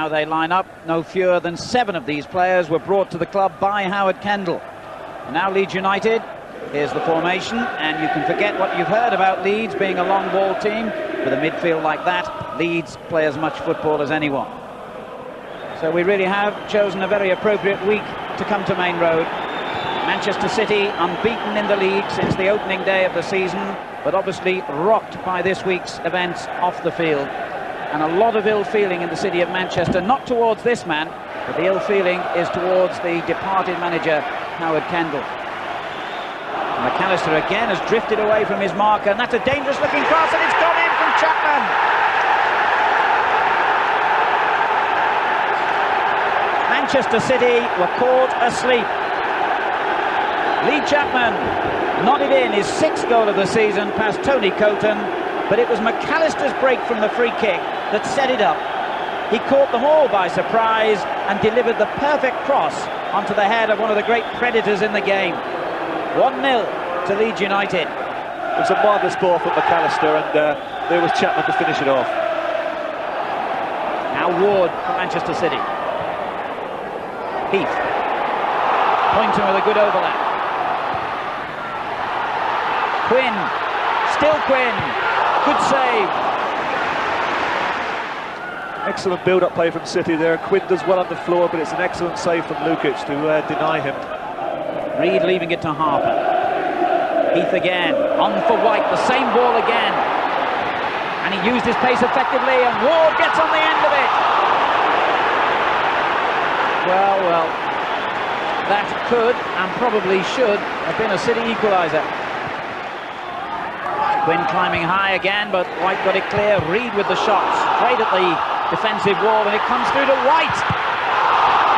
how they line up. No fewer than 7 of these players were brought to the club by Howard Kendall. And now Leeds United, here's the formation, and you can forget what you've heard about Leeds being a long ball team. With a midfield like that, Leeds play as much football as anyone. So we really have chosen a very appropriate week to come to Main Road. Manchester City unbeaten in the league since the opening day of the season, but obviously rocked by this week's events off the field. And a lot of ill feeling in the city of Manchester, not towards this man, but the ill feeling is towards the departed manager, Howard Kendall. McAllister again has drifted away from his marker, and that's a dangerous looking cross, and it's gone in from Chapman. Manchester City were caught asleep. Lee Chapman nodded in his 6th goal of the season past Tony Coton, but it was McAllister's break from the free kick that set it up. He caught them all by surprise and delivered the perfect cross onto the head of one of the great predators in the game. 1-0 to Leeds United. It was a marvellous ball from McAllister, and there was Chapman to finish it off. Now Ward for Manchester City. Heath. Pointing with a good overlap. Quinn. Still Quinn. Good save. Excellent build-up play from City there. Quinn does well on the floor, but it's an excellent save from Lukic to deny him. Reed leaving it to Harper. Heath again, on for White, the same ball again. And he used his pace effectively, and Ward gets on the end of it. Well, that could, and probably should, have been a City equaliser. Quinn climbing high again, but White got it clear. Reed with the shot, straight at the defensive wall, and it comes through to White.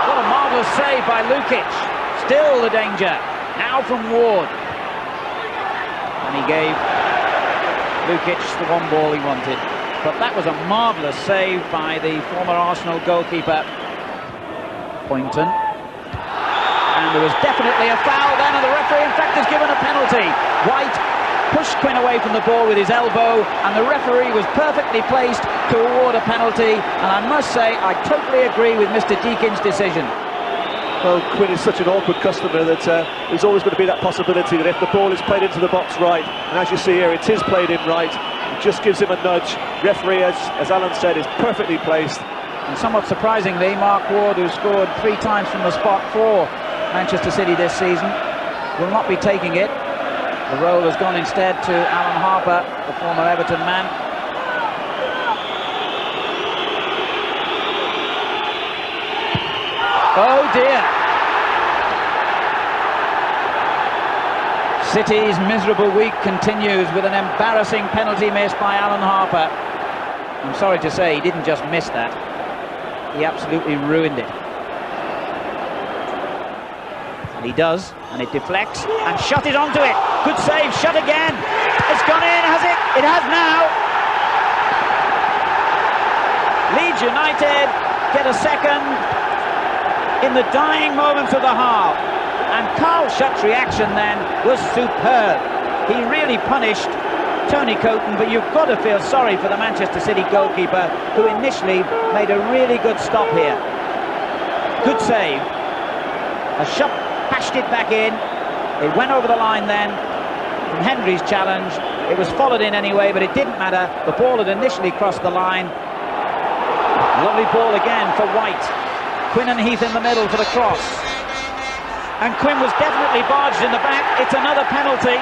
What a marvellous save by Lukic. Still the danger, now from Ward. And he gave Lukic the one ball he wanted. But that was a marvellous save by the former Arsenal goalkeeper, Poynton. And there was definitely a foul then, and the referee in fact has given a penalty. White pushed Quinn away from the ball with his elbow, and the referee was perfectly placed to award a penalty. And I must say, I totally agree with Mr. Deakin's decision. Well, Quinn is such an awkward customer that there's always going to be that possibility that if the ball is played into the box right, and as you see here, it is played in right, it just gives him a nudge. Referee, as Alan said, is perfectly placed. And somewhat surprisingly, Mark Ward, who scored 3 times from the spot for Manchester City this season, will not be taking it. The role has gone instead to Alan Harper, the former Everton man. Oh dear! City's miserable week continues with an embarrassing penalty missed by Alan Harper. I'm sorry to say, he didn't just miss that. He absolutely ruined it. And he does, and it deflects, and shot it onto it. Good save, shot again. It's gone in, has it? It has now. Leeds United get a second in the dying moments of the half. And Carl Shutt's reaction then was superb. He really punished Tony Coton, but you've got to feel sorry for the Manchester City goalkeeper, who initially made a really good stop here. Good save. A Shutt patched it back in. It went over the line then from Henry's challenge. It was followed in anyway, but it didn't matter. The ball had initially crossed the line. Lovely ball again for White. Quinn and Heath in the middle for the cross. And Quinn was definitely barged in the back. It's another penalty.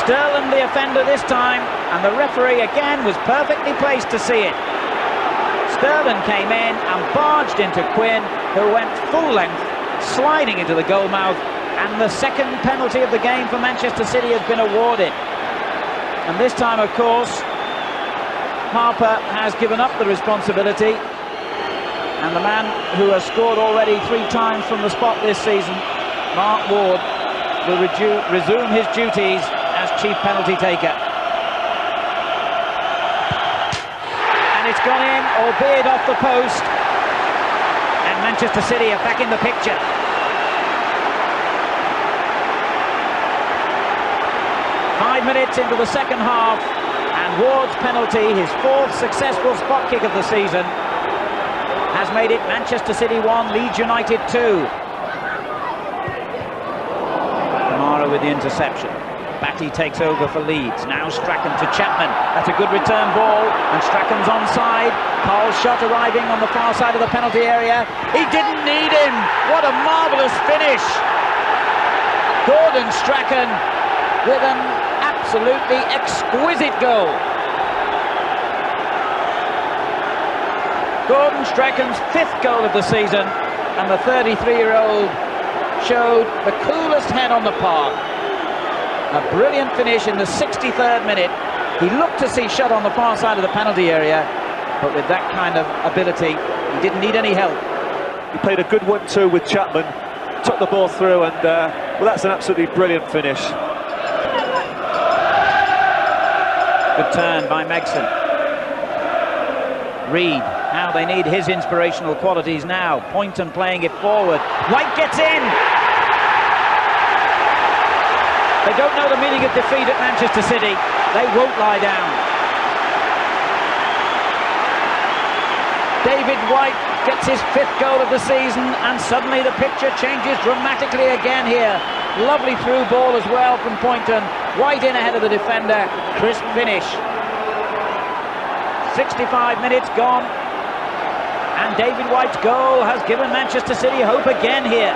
Sterling the offender this time, and the referee again was perfectly placed to see it. Sterling came in and barged into Quinn, who went full length, sliding into the goal mouth, and the second penalty of the game for Manchester City has been awarded. And this time, of course, Harper has given up the responsibility, and the man who has scored already 3 times from the spot this season, Mark Ward, will resume his duties as chief penalty taker. And it's gone in, albeit off the post, and Manchester City are back in the picture. Five minutes into the second half, and Ward's penalty, his 4th successful spot kick of the season, has made it Manchester City 1, Leeds United 2. Kamara with the interception. Batty takes over for Leeds. Now Strachan to Chapman. That's a good return ball, and Strachan's onside. Carl's shot arriving on the far side of the penalty area. He didn't need him. What a marvellous finish. Gordon Strachan with an absolutely exquisite goal. Gordon Strachan's 5th goal of the season, and the 33-year-old showed the coolest head on the park. A brilliant finish in the 63rd minute. He looked to see shot on the far side of the penalty area, but with that kind of ability, he didn't need any help. He played a good 1-2 with Chapman, took the ball through, and well, that's an absolutely brilliant finish. Good turn by Megson. Reed, now they need his inspirational qualities now. Poynton playing it forward. White gets in! They don't know the meaning of defeat at Manchester City. They won't lie down. David White gets his 5th goal of the season, and suddenly the picture changes dramatically again here. Lovely through ball as well from Poynton. White in ahead of the defender. Crisp finish. 65 minutes gone, and David White's goal has given Manchester City hope again here.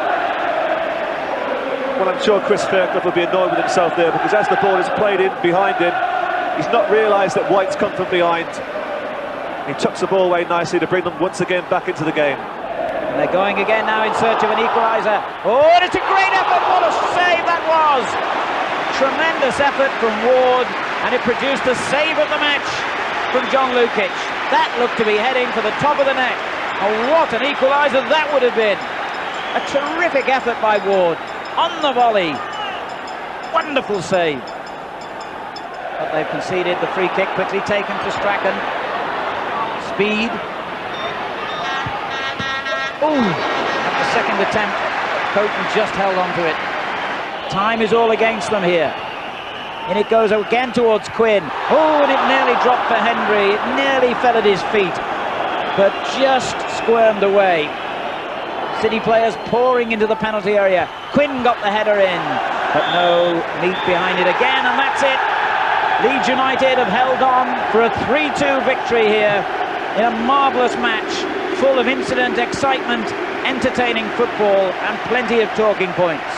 Well, I'm sure Chris Fairclough will be annoyed with himself there, because as the ball is played in behind him, he's not realised that White's come from behind. He tucks the ball away nicely to bring them once again back into the game. And they're going again now in search of an equaliser. Oh, and it's a great effort! What a save that was! Tremendous effort from Ward, and it produced a save of the match from John Lukic. That looked to be heading for the top of the net. Oh, what an equaliser that would have been! A terrific effort by Ward on the volley. Wonderful save. But they've conceded the free kick, quickly taken for Strachan. Speed. Ooh, at the second attempt, Coton just held on to it. Time is all against them here. And it goes again towards Quinn. Oh, and it nearly dropped for Hendry. It nearly fell at his feet, but just squirmed away. City players pouring into the penalty area. Quinn got the header in, but no meat behind it again, and that's it. Leeds United have held on for a 3-2 victory here in a marvellous match, full of incident, excitement, entertaining football, and plenty of talking points.